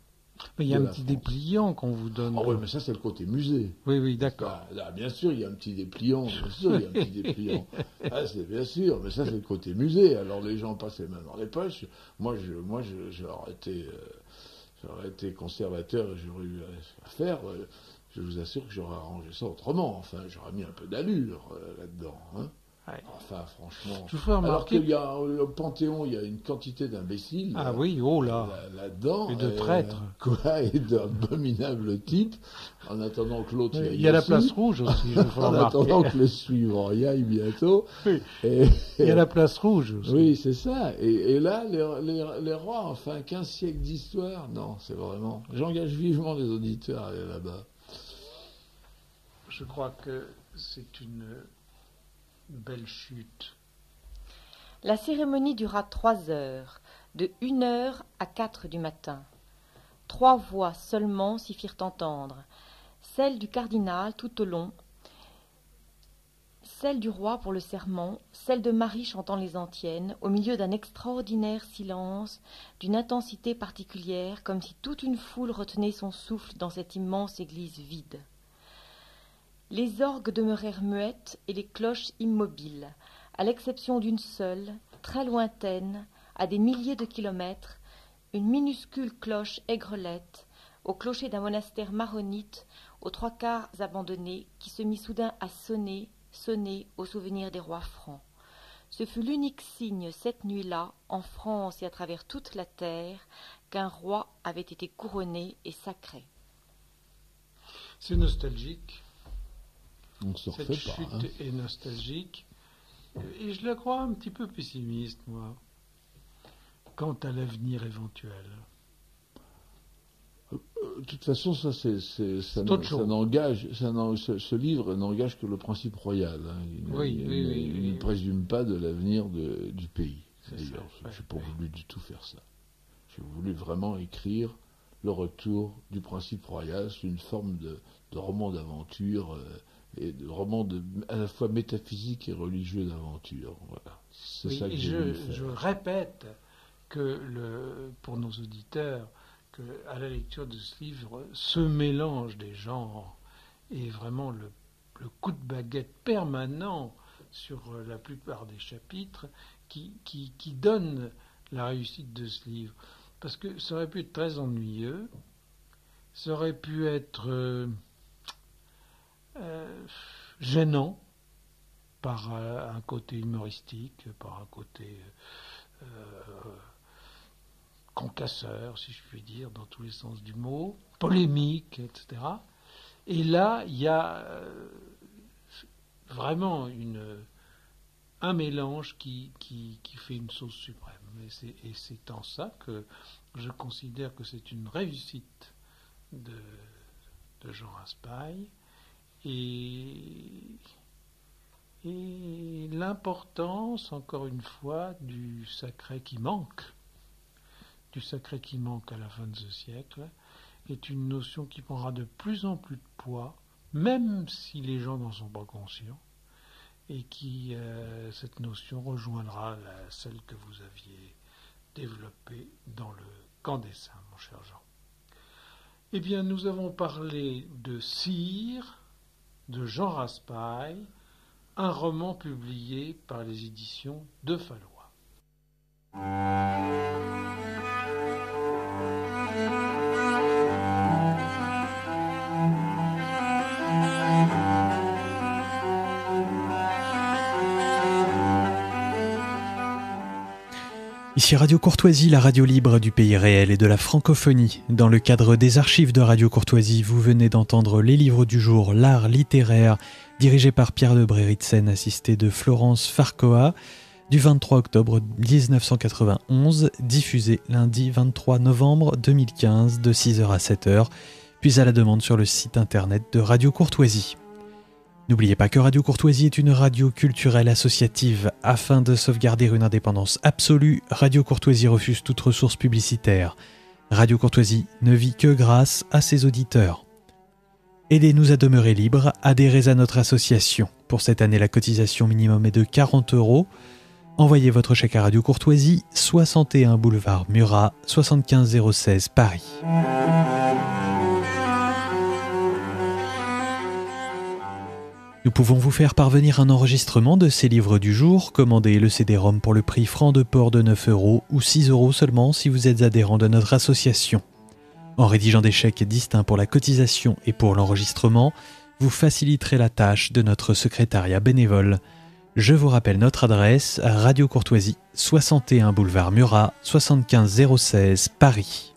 Mais il y a un petit dépliant qu'on vous donne. Ah oui, mais ça c'est le côté musée. Oui, d'accord. Là, bien sûr, il y a un petit dépliant. Bien sûr, il y a un petit dépliant. Ah, c'est bien sûr, mais ça c'est le côté musée. Alors les gens passent les mains dans les poches. Moi, j'aurais été conservateur et j'aurais eu à faire. Je vous assure que j'aurais arrangé ça autrement. Enfin, j'aurais mis un peu d'allure là-dedans. Ouais. Enfin, franchement. Je vous fais remarquer... Alors qu'il y a au Panthéon, il y a une quantité d'imbéciles. Ah oui, oh là. Là-dedans. Et de traîtres. Et d'abominables types. En attendant que l'autre y aille. Il y a la place rouge aussi, je vous fais en remarquer. attendant que le suivant y aille bientôt. Oui. Il y a la place rouge aussi. Oui, c'est ça. Et là, les rois, enfin, 15 siècles d'histoire. Non, c'est vraiment. J'engage vivement les auditeurs à aller là-bas. Je crois que c'est une belle chute. La cérémonie dura 3 heures, de 1h à 4 du matin. 3 voix seulement s'y firent entendre, celle du cardinal tout au long, celle du roi pour le serment, celle de Marie chantant les antiennes, au milieu d'un extraordinaire silence, d'une intensité particulière, comme si toute une foule retenait son souffle dans cette immense église vide. Les orgues demeurèrent muettes et les cloches immobiles, à l'exception d'une seule, très lointaine, à des milliers de kilomètres, une minuscule cloche aigrelette, au clocher d'un monastère maronite, aux 3/4 abandonné, qui se mit soudain à sonner au souvenir des rois francs. Ce fut l'unique signe cette nuit-là, en France et à travers toute la terre, qu'un roi avait été couronné et sacré. C'est nostalgique. On se refait Cette pas. chute est nostalgique. Et je la crois un petit peu pessimiste, moi, quant à l'avenir éventuel. De toute façon, ça n'engage, ce livre n'engage que le principe royal. Il ne présume pas de l'avenir du pays. D'ailleurs, je n'ai pas voulu du tout faire ça. J'ai voulu vraiment écrire le retour du principe royal sous une forme de roman d'aventure et de roman à la fois métaphysique et religieux d'aventure. Voilà. C'est ça que j'ai voulu faire. Je répète que pour nos auditeurs, qu'à la lecture de ce livre, ce mélange des genres est vraiment le coup de baguette permanent sur la plupart des chapitres qui donne la réussite de ce livre. Parce que ça aurait pu être très ennuyeux, ça aurait pu être gênant par un côté humoristique, par un côté concasseur, si je puis dire, dans tous les sens du mot, polémique, etc. Et là, il y a vraiment un mélange qui fait une sauce suprême. Et c'est en ça que je considère que c'est une réussite de Jean Raspail. Et l'importance, encore une fois, du sacré qui manque à la fin de ce siècle, est une notion qui prendra de plus en plus de poids, même si les gens n'en sont pas conscients, et cette notion rejoindra celle que vous aviez développée dans le Camp des Saints, mon cher Jean. Eh bien, nous avons parlé de Cire, de Jean Raspail, un roman publié par les éditions de Fallois. Ici Radio Courtoisie, la radio libre du pays réel et de la francophonie. Dans le cadre des archives de Radio Courtoisie, vous venez d'entendre les livres du jour, l'art littéraire, dirigé par Pierre de Bréritsen, assisté de Florence Farcoa, du 23 octobre 1991, diffusé lundi 23 novembre 2015 de 6h à 7h, puis à la demande sur le site internet de Radio Courtoisie. N'oubliez pas que Radio Courtoisie est une radio culturelle associative. Afin de sauvegarder une indépendance absolue, Radio Courtoisie refuse toute ressource publicitaire. Radio Courtoisie ne vit que grâce à ses auditeurs. Aidez-nous à demeurer libres, adhérez à notre association. Pour cette année, la cotisation minimum est de 40 €. Envoyez votre chèque à Radio Courtoisie, 61 boulevard Murat, 75 016 Paris. Nous pouvons vous faire parvenir un enregistrement de ces livres du jour. Commandez le CD-ROM pour le prix franc de port de 9 € ou 6 € seulement si vous êtes adhérent de notre association. En rédigeant des chèques distincts pour la cotisation et pour l'enregistrement, vous faciliterez la tâche de notre secrétariat bénévole. Je vous rappelle notre adresse à Radio Courtoisie, 61 boulevard Murat, 75 016 Paris.